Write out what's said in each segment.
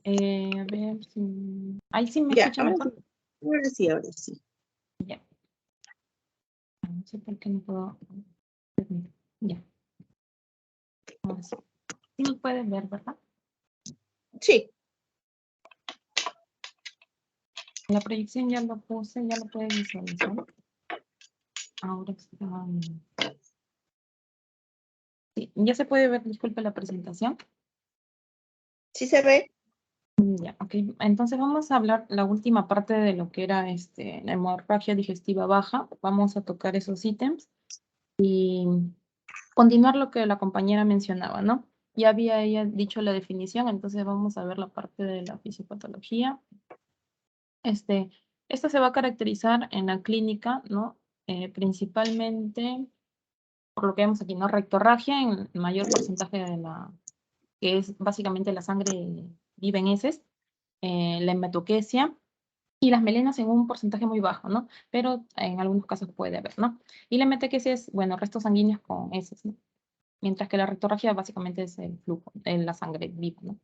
A ver si... Ahí sí me Ya, escuchan mejor. ahora sí. Ya. No sé por qué no puedo... Ya. Ahora sí. Sí me pueden ver, ¿verdad? Sí. La proyección ya lo puse, ya lo puede visualizar. Ahora está... Sí, ya se puede ver, disculpe, la presentación. ¿Sí se ve? Ya, ok. Entonces vamos a hablar la última parte de lo que era la hemorragia digestiva baja. Vamos a tocar esos ítems y continuar lo que la compañera mencionaba, ¿no? Ya había ella dicho la definición, entonces vamos a ver la parte de la fisiopatología. Esta se va a caracterizar en la clínica, ¿no? Principalmente por lo que vemos aquí, ¿no? Rectorragia en el mayor porcentaje de que es básicamente la sangre viva en heces, la hematoquesia y las melenas en un porcentaje muy bajo, ¿no? Pero en algunos casos puede haber, ¿no? Y la hematoquesia es, bueno, restos sanguíneos con heces, ¿no? Mientras que la rectorragia básicamente es el flujo, la sangre viva, ¿no?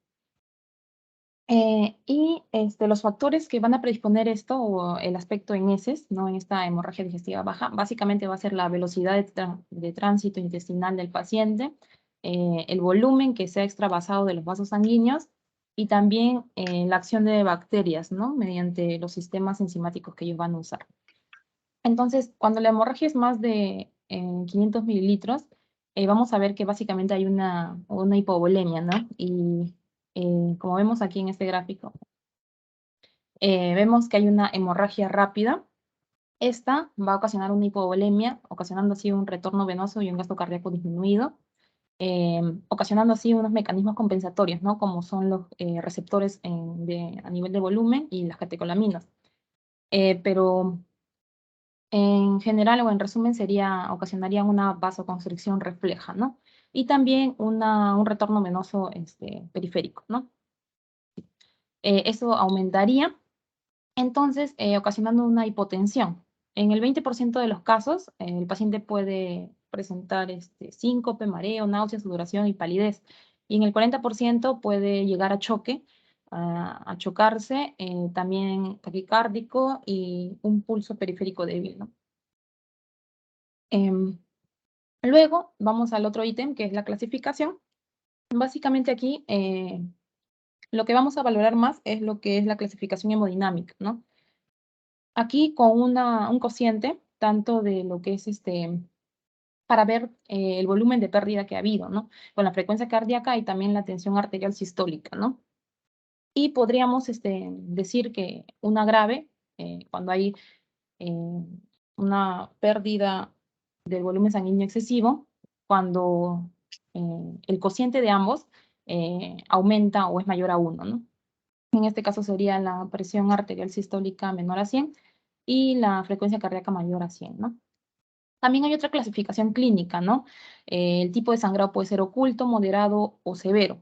Y los factores que van a predisponer esto, o el aspecto en heces, ¿no? En esta hemorragia digestiva baja, básicamente va a ser la velocidad de tránsito intestinal del paciente, el volumen que sea extravasado de los vasos sanguíneos y también la acción de bacterias, ¿no? Mediante los sistemas enzimáticos que ellos van a usar. Entonces, cuando la hemorragia es más de 500 mililitros, vamos a ver que básicamente hay una hipovolemia, ¿no? Y como vemos aquí en este gráfico, vemos que hay una hemorragia rápida. Esta va a ocasionar una hipovolemia, ocasionando así un retorno venoso y un gasto cardíaco disminuido, ocasionando así unos mecanismos compensatorios, ¿no? Como son los receptores a nivel de volumen y las catecolaminas. Pero en general o en resumen ocasionarían una vasoconstricción refleja, ¿no? Y también un retorno venoso periférico, ¿no? Eso aumentaría, entonces, ocasionando una hipotensión. En el 20% de los casos, el paciente puede presentar síncope, mareo, náuseas, sudoración y palidez. Y en el 40% puede llegar a choque, a chocarse, también taquicárdico y un pulso periférico débil, ¿no? Luego vamos al otro ítem, que es la clasificación. Básicamente aquí lo que vamos a valorar más es lo que es la clasificación hemodinámica, ¿no? Aquí con un cociente, tanto de lo que es para ver el volumen de pérdida que ha habido, ¿no? Con la frecuencia cardíaca y también la tensión arterial sistólica, ¿no? Y podríamos decir que una grave, cuando hay una pérdida del volumen sanguíneo excesivo, cuando el cociente de ambos aumenta o es mayor a 1, ¿no? En este caso sería la presión arterial sistólica menor a 100 y la frecuencia cardíaca mayor a 100, ¿no? También hay otra clasificación clínica, ¿no? El tipo de sangrado puede ser oculto, moderado o severo.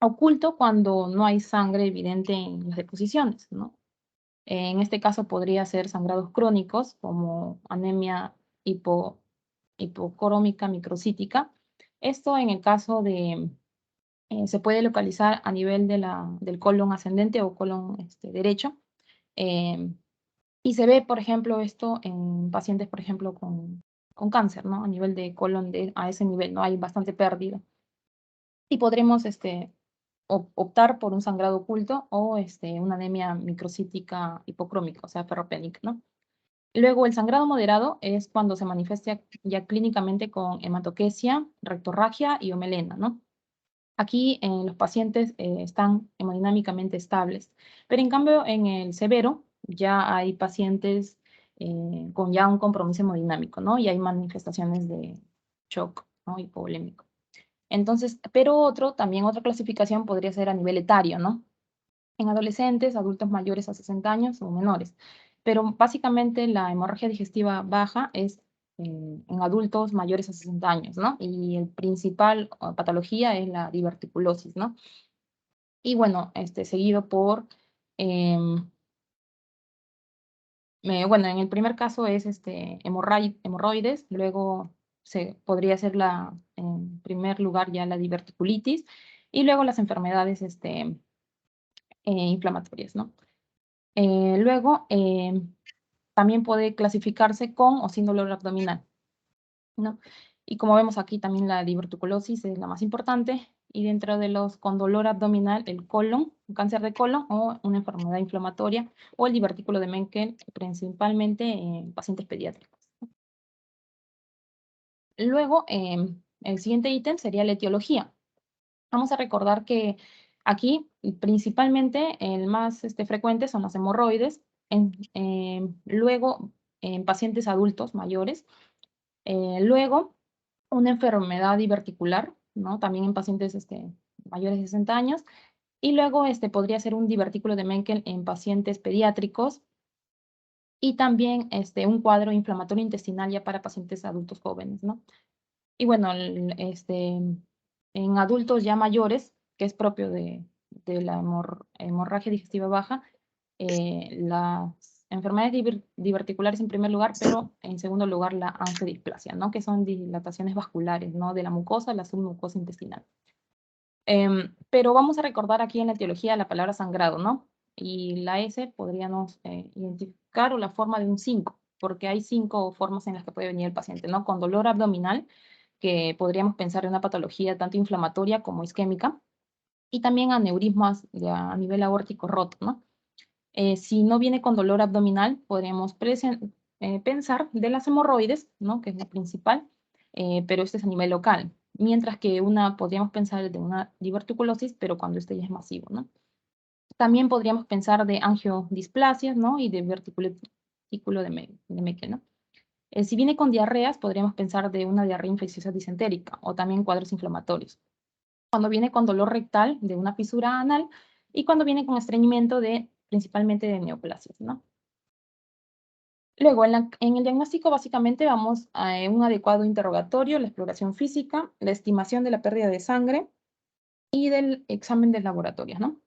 Oculto cuando no hay sangre evidente en las deposiciones, ¿no? En este caso podría ser sangrados crónicos como anemia hipocorómica microcítica. Esto en el caso de, se puede localizar a nivel del colon ascendente o colon derecho. Y se ve, por ejemplo, esto en pacientes, por ejemplo, con cáncer, ¿no? A nivel de colon, a ese nivel, ¿no? Hay bastante pérdida. Y podremos optar por un sangrado oculto o una anemia microcítica hipocrómica, o sea, ferropénica, ¿no? Luego, el sangrado moderado es cuando se manifiesta ya clínicamente con hematoquesia, rectorragia y omelena, ¿no? Aquí los pacientes están hemodinámicamente estables, pero en cambio en el severo ya hay pacientes con ya un compromiso hemodinámico, ¿no? Y hay manifestaciones de shock, ¿no? Hipovolémico. Entonces, pero también otra clasificación podría ser a nivel etario, ¿no? En adolescentes, adultos mayores a 60 años o menores. Pero básicamente la hemorragia digestiva baja es en adultos mayores a 60 años, ¿no? Y el principal patología es la diverticulosis, ¿no? Y bueno, seguido por, bueno, en el primer caso es hemorroides, luego podría ser en primer lugar ya la diverticulitis, y luego las enfermedades inflamatorias, ¿no? Luego, también puede clasificarse con o sin dolor abdominal, ¿no? Y como vemos aquí, también la diverticulosis es la más importante, y dentro de los con dolor abdominal, el colon, un cáncer de colon o una enfermedad inflamatoria, o el divertículo de Meckel, principalmente en pacientes pediátricos. Luego, el siguiente ítem sería la etiología. Vamos a recordar que aquí, principalmente, el más frecuente son las hemorroides, luego en pacientes adultos mayores, luego una enfermedad diverticular, ¿no? También en pacientes mayores de 60 años, y luego podría ser un divertículo de Meckel en pacientes pediátricos, y también un cuadro inflamatorio intestinal ya para pacientes adultos jóvenes, ¿no? Y bueno, en adultos ya mayores, que es propio de la hemorragia digestiva baja, las enfermedades diverticulares en primer lugar, pero en segundo lugar la angiodisplasia, ¿no? Que son dilataciones vasculares, ¿no? De la mucosa, la submucosa intestinal. Pero vamos a recordar aquí en la etiología la palabra sangrado, ¿no? Y la S podríamos identificar o la forma de un 5, porque hay 5 formas en las que puede venir el paciente, ¿no? Con dolor abdominal, que podríamos pensar en una patología tanto inflamatoria como isquémica, y también aneurismas a nivel aórtico roto, ¿no? Si no viene con dolor abdominal, podríamos pensar de las hemorroides, ¿no? Que es la principal, pero este es a nivel local. Mientras que podríamos pensar de una diverticulosis, pero cuando este ya es masivo, ¿no? También podríamos pensar de angiodisplasias, ¿no? Y de divertículo de Meckel, ¿no? Si viene con diarreas, podríamos pensar de una diarrea infecciosa disentérica o también cuadros inflamatorios. Cuando viene con dolor rectal, de una fisura anal, y cuando viene con estreñimiento principalmente de neoplasias, ¿no? Luego, en el diagnóstico básicamente vamos a un adecuado interrogatorio, la exploración física, la estimación de la pérdida de sangre y del examen de laboratorio, ¿no?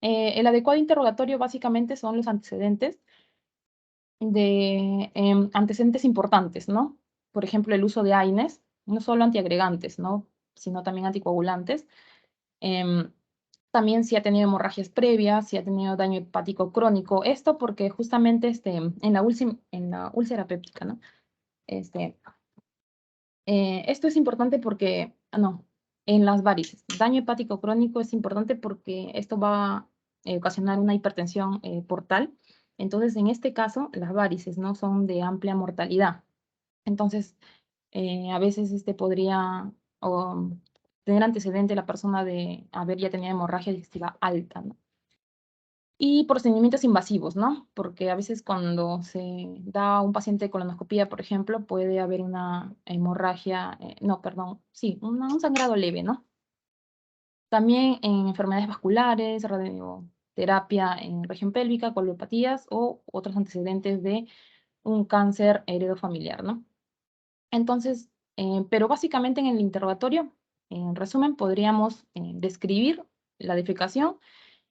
El adecuado interrogatorio básicamente son los antecedentes antecedentes importantes, ¿no? Por ejemplo, el uso de AINES, no solo antiagregantes, ¿no? Sino también anticoagulantes. También si ha tenido hemorragias previas, si ha tenido daño hepático crónico. Esto porque justamente en la úlcera péptica, ¿no? Esto es importante porque, no, en las varices. Daño hepático crónico es importante porque esto va a ocasionar una hipertensión portal. Entonces, en este caso, las varices no son de amplia mortalidad. Entonces, a veces podría tener antecedente la persona de haber ya tenido hemorragia digestiva alta, ¿no? Y procedimientos invasivos, ¿no? Porque a veces cuando se da a un paciente colonoscopía, por ejemplo, puede haber una hemorragia, no, perdón, sí, un sangrado leve, ¿no? También en enfermedades vasculares, radioterapia en región pélvica, coliopatías o otros antecedentes de un cáncer heredofamiliar, ¿no? Entonces, pero básicamente en el interrogatorio, en resumen, podríamos describir la defecación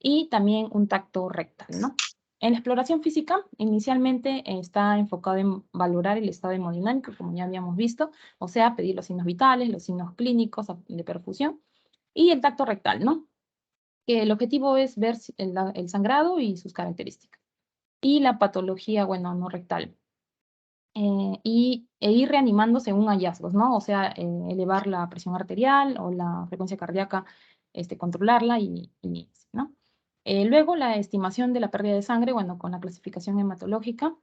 y también un tacto rectal, ¿no? En la exploración física, inicialmente está enfocado en valorar el estado hemodinámico, como ya habíamos visto, o sea, pedir los signos vitales, los signos clínicos de perfusión, y el tacto rectal, ¿no? Que el objetivo es ver el sangrado y sus características. Y la patología, bueno, no rectal, e ir reanimando según hallazgos, ¿no? O sea, elevar la presión arterial o la frecuencia cardíaca, controlarla ¿no? Luego, la estimación de la pérdida de sangre, bueno, con la clasificación hematológica.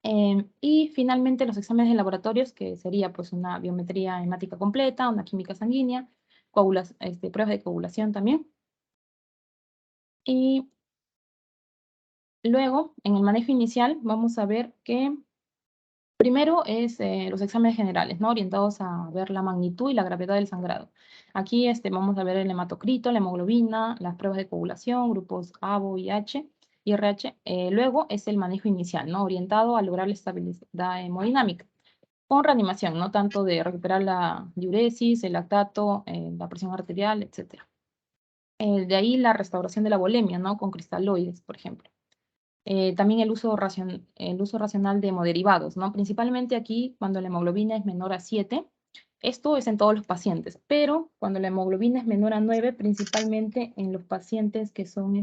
Y finalmente, los exámenes de laboratorios, que sería pues una biometría hemática completa, una química sanguínea, pruebas de coagulación también. Y luego, en el manejo inicial, vamos a ver que primero es los exámenes generales, ¿no? Orientados a ver la magnitud y la gravedad del sangrado. Aquí vamos a ver el hematocrito, la hemoglobina, las pruebas de coagulación, grupos ABO y RH. Luego es el manejo inicial, ¿no? Orientado a lograr la estabilidad hemodinámica. Con reanimación, ¿no? Tanto de recuperar la diuresis, el lactato, la presión arterial, etc. De ahí la restauración de la volemia, ¿no? Con cristaloides, por ejemplo. También el uso racional de hemoderivados, ¿no? Principalmente aquí cuando la hemoglobina es menor a 7, Esto es en todos los pacientes, pero cuando la hemoglobina es menor a 9, principalmente en los pacientes que son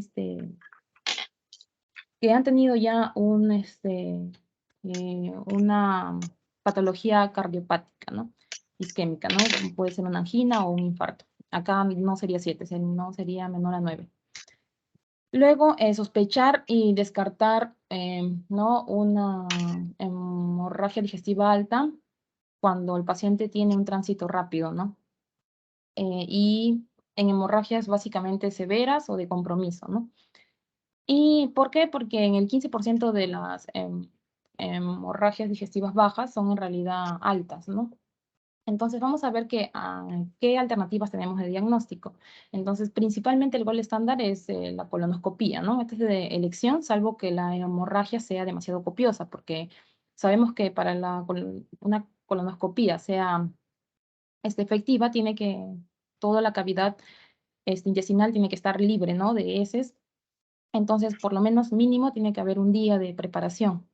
que han tenido ya una patología cardiopática, ¿no? Isquémica, ¿no? Puede ser una angina o un infarto. Acá no sería 7, no sería menor a 9. Luego, sospechar y descartar, ¿no? Una hemorragia digestiva alta cuando el paciente tiene un tránsito rápido, ¿no? Y en hemorragias básicamente severas o de compromiso, ¿no? ¿Y por qué? Porque en el 15% de las hemorragias digestivas bajas son en realidad altas, ¿no? Entonces vamos a ver qué alternativas tenemos de diagnóstico. Entonces, principalmente el gol estándar es la colonoscopía, ¿no? Esta es de elección, salvo que la hemorragia sea demasiado copiosa, porque sabemos que para una colonoscopía sea efectiva, toda la cavidad intestinal tiene que estar libre, ¿no? De heces. Entonces, por lo menos mínimo tiene que haber un día de preparación,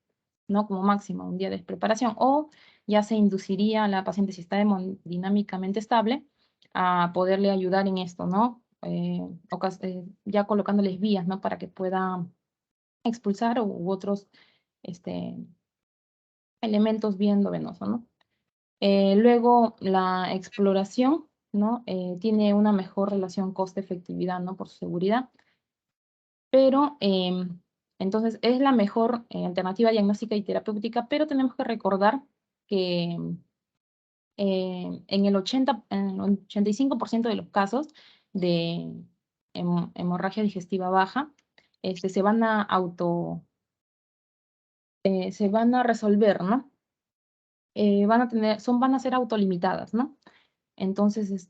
¿no? Como máximo, un día de preparación. O ya se induciría a la paciente, si está hemodinámicamente estable, a poderle ayudar en esto, ¿no? Ya colocándoles vías, ¿no? Para que pueda expulsar u otros elementos bien endovenosos, ¿no? Luego, la exploración, ¿no? Tiene una mejor relación coste-efectividad, ¿no? Por su seguridad. Pero entonces es la mejor alternativa diagnóstica y terapéutica, pero tenemos que recordar que en el 85% de los casos de hemorragia digestiva baja, se van a resolver, ¿no? Van a ser autolimitadas, ¿no? Entonces,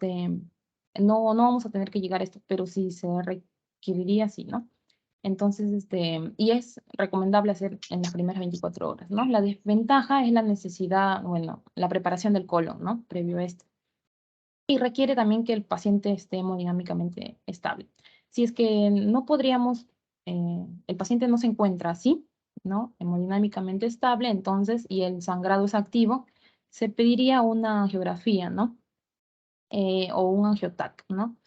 no vamos a tener que llegar a esto, pero sí se requeriría, sí, ¿no? Entonces, y es recomendable hacer en las primeras 24 horas, ¿no? La desventaja es la necesidad, bueno, la preparación del colon, ¿no? Previo a esto. Y requiere también que el paciente esté hemodinámicamente estable. Si es que no podríamos, el paciente no se encuentra así, ¿no? Hemodinámicamente estable, entonces, y el sangrado es activo, se pediría una angiografía, ¿no? O un angiotac, ¿no?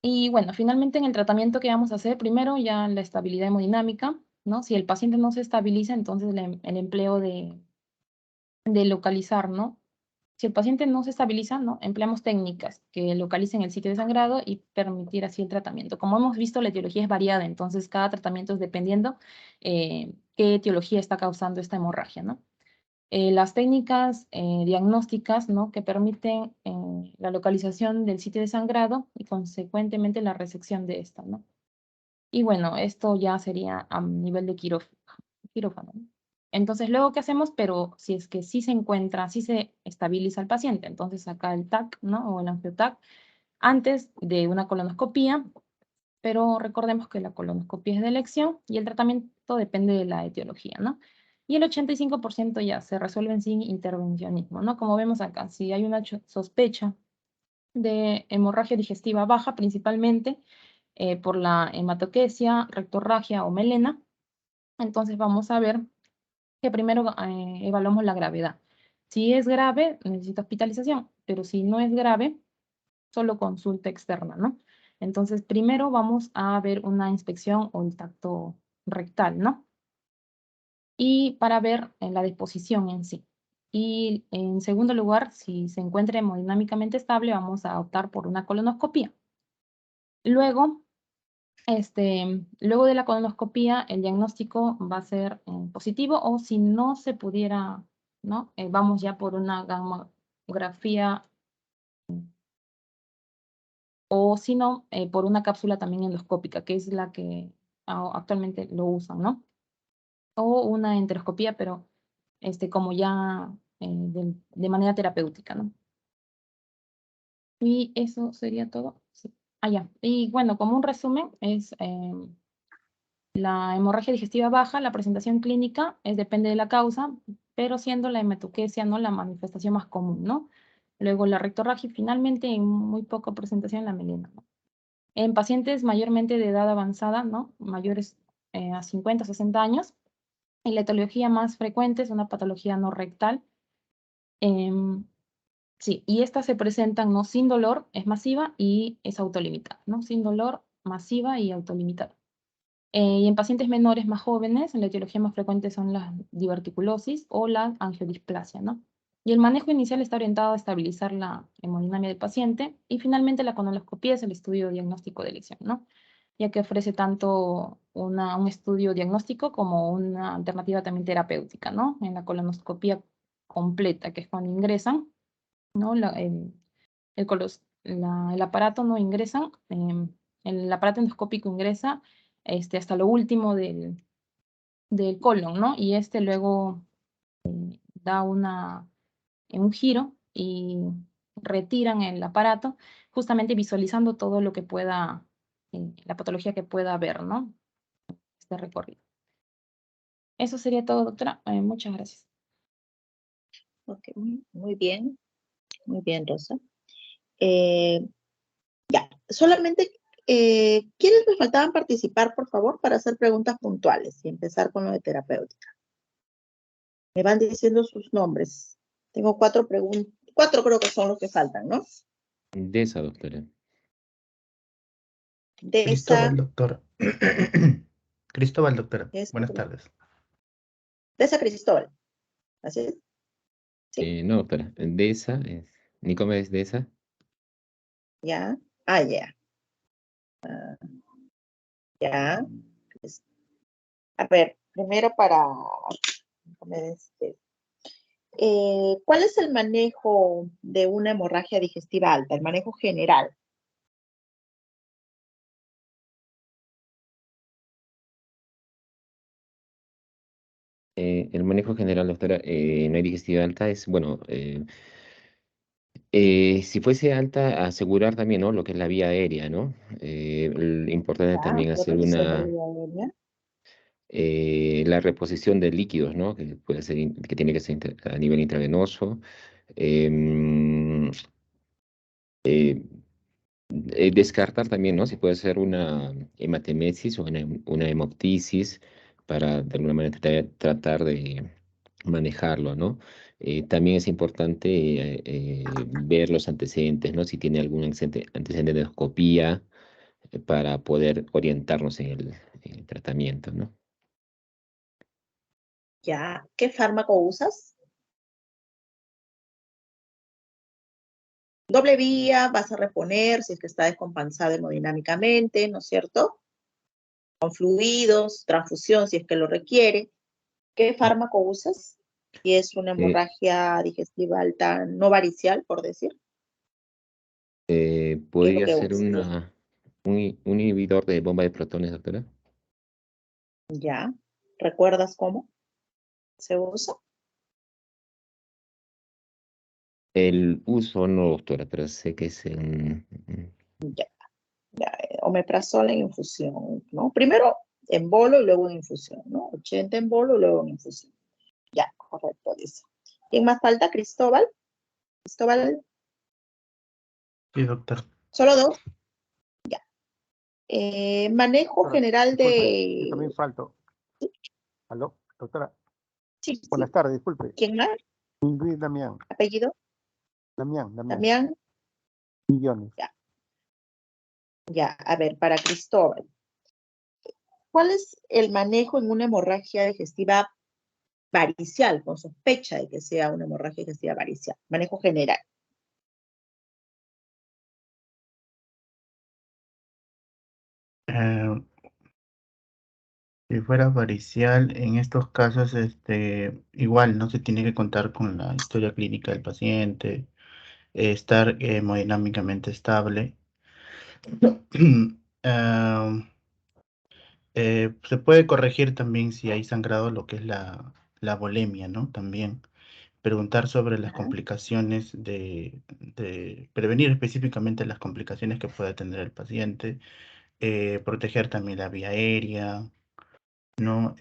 Y bueno, finalmente en el tratamiento que vamos a hacer, primero ya la estabilidad hemodinámica, ¿no? Si el paciente no se estabiliza, entonces el empleo de localizar, ¿no? Si el paciente no se estabiliza, ¿no? Empleamos técnicas que localicen el sitio de sangrado y permitir así el tratamiento. Como hemos visto, la etiología es variada, entonces cada tratamiento es dependiendo qué etiología está causando esta hemorragia, ¿no? Las técnicas diagnósticas, ¿no? Que permiten la localización del sitio de sangrado y consecuentemente la resección de esta, ¿no? Y bueno, esto ya sería a nivel de quirófano, ¿no? Entonces, luego, ¿qué hacemos? Pero si es que sí se encuentra, sí se estabiliza el paciente, entonces acá el TAC, ¿no? O el angiotac, antes de una colonoscopía, pero recordemos que la colonoscopía es de elección y el tratamiento depende de la etiología, ¿no? Y el 85% ya se resuelven sin intervencionismo, ¿no? Como vemos acá, si hay una sospecha de hemorragia digestiva baja, principalmente por la hematoquesia, rectorragia o melena, entonces vamos a ver que primero evaluamos la gravedad. Si es grave, necesita hospitalización, pero si no es grave, solo consulta externa, ¿no? Entonces, primero vamos a ver una inspección o el tacto rectal, ¿no? Y para ver la disposición en sí. Y en segundo lugar, si se encuentra hemodinámicamente estable, vamos a optar por una colonoscopía. Luego, luego de la colonoscopía, el diagnóstico va a ser positivo o si no se pudiera, ¿no? Vamos ya por una gamografía o si no, por una cápsula también endoscópica, que es la que actualmente lo usan, ¿no? O una enteroscopía, pero como ya de manera terapéutica, ¿no? Y eso sería todo. Sí. Ah, ya. Y bueno, como un resumen, es la hemorragia digestiva baja, la presentación clínica depende de la causa, pero siendo la hematoquesia, ¿no? La manifestación más común, ¿no? Luego la rectorragia y finalmente en muy poca presentación la melena, ¿no? En pacientes mayormente de edad avanzada, ¿no? Mayores a 50, 60 años, y la etiología más frecuente es una patología no rectal, Sí, y estas se presentan, ¿no? Sin dolor, es masiva y es autolimitada, ¿no? Sin dolor, masiva y autolimitada. Y en pacientes menores más jóvenes, la etiología más frecuente son la diverticulosis o la angiodisplasia, ¿no? Y el manejo inicial está orientado a estabilizar la hemodinamia del paciente. Y finalmente la colonoscopia es el estudio diagnóstico de elección, ¿no? Ya que ofrece tanto un estudio diagnóstico como una alternativa también terapéutica, ¿no? En la colonoscopia completa, que es cuando ingresan, ¿no? El aparato no ingresa, el aparato endoscópico ingresa hasta lo último del colon, ¿no? Y luego da un giro y retiran el aparato, justamente visualizando todo lo que pueda, la patología que pueda haber, ¿no? Este recorrido. Eso sería todo, doctora. Muchas gracias. Ok, muy bien, Rosa. Ya, solamente, ¿quiénes me faltaban participar, por favor, para hacer preguntas puntuales y empezar con lo de terapéutica? Me van diciendo sus nombres. Tengo 4 preguntas, 4 creo que son los que faltan, ¿no? De esa, doctora. De Cristóbal, esa, doctora. Cristóbal, doctora. de esa, Buenas tardes. de esa Cristóbal. ¿Así es? Sí, No, doctora. De esa, Nicomedes de esa. ya. Ah, ya. Ya. Pues, a ver, primero para, ¿cuál es el manejo de una hemorragia digestiva alta? El manejo general. El manejo general, doctora, no hay digestividad alta, es, bueno, si fuese alta, asegurar también, ¿no? Lo que es la vía aérea, ¿no? Importante Ya, también hacer protección de la vía aérea. la reposición de líquidos, ¿no? Que puede ser, que tiene que ser a nivel intravenoso. Em, eh, Descartar también, ¿no? Si puede ser una hematemesis o una hemoptisis para de alguna manera tratar de manejarlo, ¿no? También es importante ver los antecedentes, ¿no? Si tiene algún antecedente de endoscopía para poder orientarnos en el tratamiento, ¿no? Ya, ¿qué fármaco usas? Doble vía, vas a reponer si es que está descompensado hemodinámicamente, ¿no es cierto? Con fluidos, transfusión si es que lo requiere. ¿Qué fármaco usas? Si es una Eh, hemorragia digestiva alta no varicial, por decir. ¿Qué es lo ¿Podría que ser usas? un inhibidor de bomba de protones, doctora? Ya. ¿Recuerdas cómo se usa? El uso no, doctora, pero sé que es Ya. Omeprazol en infusión, ¿no? Primero en bolo y luego en infusión, ¿no? 80 en bolo y luego en infusión. Ya, correcto, dice. ¿Quién más falta? Cristóbal. Cristóbal, Sí, doctor. solo 2. Ya. Manejo Doctora, general disculpe, yo también de... falto. ¿Aló? Doctora, Sí, buenas sí. tardes, disculpe. ¿Quién más? Ingrid Damián. ¿Apellido? Damián. Damián. Millones. Ya. Ya, a ver, para Cristóbal. ¿Cuál es el manejo en una hemorragia digestiva varicial, con sospecha de que sea una hemorragia digestiva varicial? Manejo general. Eh, si fuera varicial, en estos casos, igual no se tiene que contar con la historia clínica del paciente, estar hemodinámicamente estable. Ah, Se puede corregir también si hay sangrado lo que es la volemia, ¿no? También preguntar sobre las complicaciones de prevenir específicamente las complicaciones que pueda tener el paciente, proteger también la vía aérea, ¿no?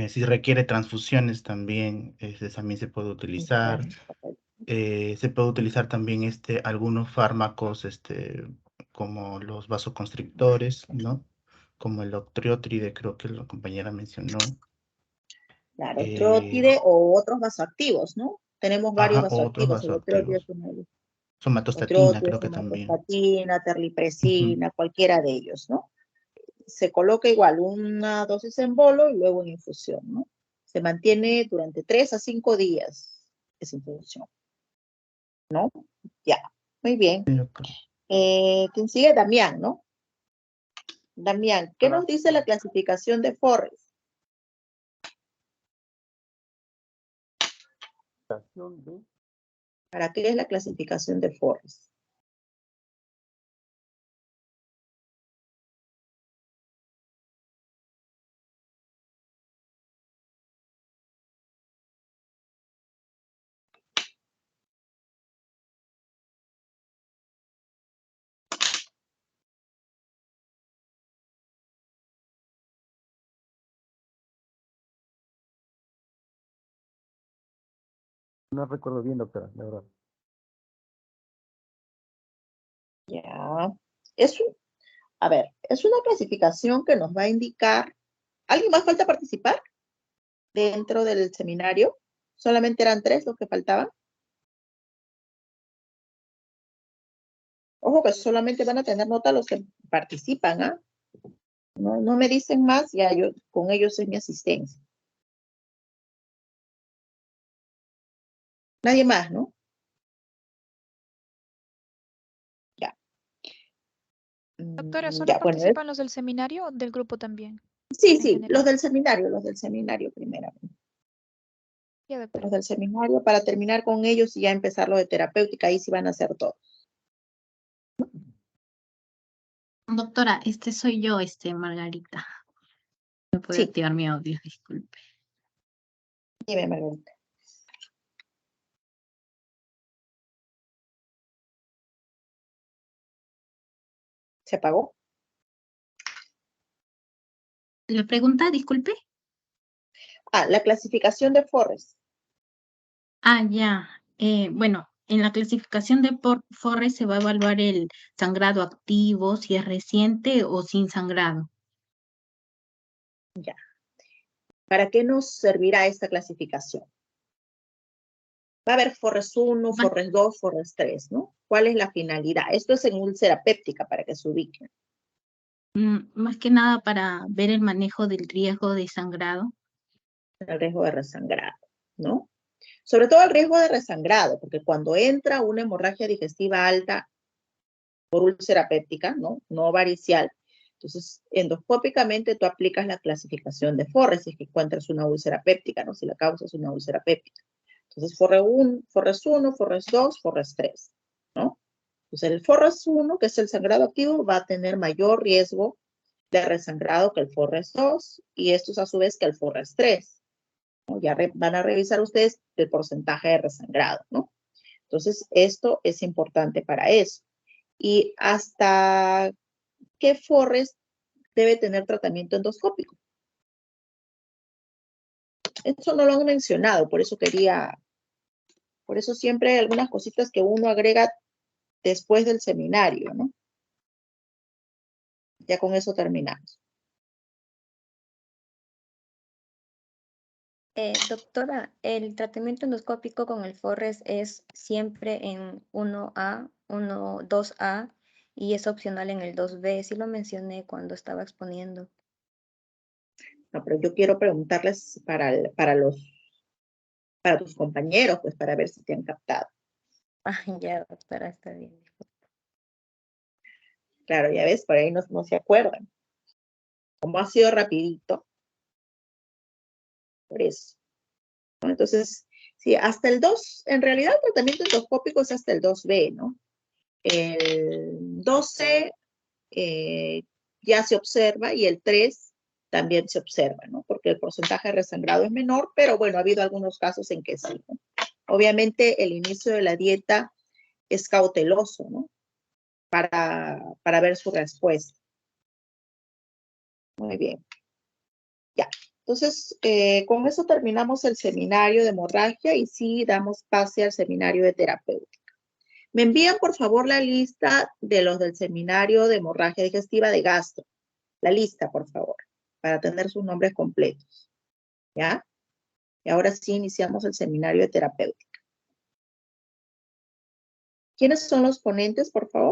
Si requiere transfusiones también, también se puede utilizar. Se puede utilizar también algunos fármacos como los vasoconstrictores, ¿no? Como el octreotide, creo que la compañera mencionó. Claro, Eh, trótide o otros vasoactivos, ¿no? Tenemos varios Ajá, otros vasoactivos, el trótide es vasoactivos. uno de ellos. El Somatostatina, trótide, creo que también. somatostatina, Ujú. terlipresina, cualquiera de ellos, ¿no? Se coloca igual una dosis en bolo y luego en infusión, ¿no? Se mantiene durante 3 a 5 días esa infusión, ¿no? Ya, muy bien. Sí, doctora. ¿Quién sigue? Damián, ¿no? Damián, ¿qué nos Doctora, dice la clasificación de Forrest? estación de ¿Para qué es la clasificación de Forrest? no recuerdo bien, doctora, la verdad. Ya. A ver, es una clasificación que nos va a indicar. ¿Alguien más falta participar dentro del seminario? ¿Solamente eran 3 los que faltaban? Ojo que solamente van a tener nota los que participan, ¿ah? No me dicen más, ya yo con ellos es mi asistencia. Nadie más, ¿no? Ya. Doctora, ¿solo Ya, bueno, participan los del seminario o del grupo también? sí, En sí, general. los del seminario primero. Ya, doctora. Los del seminario para terminar con ellos y ya empezar lo de terapéutica, ahí sí van a hacer todo. Doctora, soy yo, Margarita. No puedo Sí, activar mi audio, disculpe. dime, Margarita. ¿Se apagó? ¿Le pregunta, disculpe? Ah, la clasificación de Forrest. Ah, ya. Bueno, en la clasificación de Forrest se va a evaluar el sangrado activo, si es reciente o sin sangrado. Ya. ¿Para qué nos servirá esta clasificación? Va a haber Forrest 1, Bueno, Forrest 2, Forrest 3, ¿no? ¿Cuál es la finalidad? Esto es en úlcera péptica para que se ubiquen. más que nada para ver el manejo del riesgo de sangrado. El riesgo de resangrado, ¿no? Sobre todo el riesgo de resangrado, porque cuando entra una hemorragia digestiva alta por úlcera péptica, ¿no? No varicial, entonces endoscópicamente tú aplicas la clasificación de Forrest si es que encuentras una úlcera péptica, ¿no? Si la causa es una úlcera péptica. Entonces Forrest 1, Forrest 2, Forrest 3, ¿no? Entonces el Forrest 1, que es el sangrado activo, va a tener mayor riesgo de resangrado que el Forrest 2 y estos a su vez que el Forrest 3. ¿No? Ya van a revisar ustedes el porcentaje de resangrado, ¿no? Entonces, esto es importante para eso. ¿Y hasta qué Forrest debe tener tratamiento endoscópico? Eso no lo han mencionado, por eso siempre hay algunas cositas que uno agrega después del seminario, ¿no? Ya con eso terminamos. Doctora, el tratamiento endoscópico con el Forrest es siempre en 1A, 2A y es opcional en el 2B. Sí lo mencioné cuando estaba exponiendo. No, pero yo quiero preguntarles para tus compañeros, pues para ver si te han captado. Ah, ya, doctora, está bien. Claro, ya ves, por ahí no se acuerdan. Como ha sido rapidito, por eso. ¿No? Entonces, sí, hasta el 2, en realidad el tratamiento endoscópico es hasta el 2B, ¿no? El 12 ya se observa y el 3 también se observa, ¿no? Porque el porcentaje de resangrado es menor, pero bueno, ha habido algunos casos en que sí, ¿no? Obviamente el inicio de la dieta es cauteloso, ¿no? Para ver su respuesta. Muy bien. Ya. Entonces, con eso terminamos el seminario de hemorragia y sí damos pase al seminario de terapéutica. Me envían, por favor, la lista de los del seminario de hemorragia digestiva de gastro. La lista, por favor, para tener sus nombres completos. ¿Ya? Y ahora sí iniciamos el seminario de terapéutica. ¿Quiénes son los ponentes, por favor?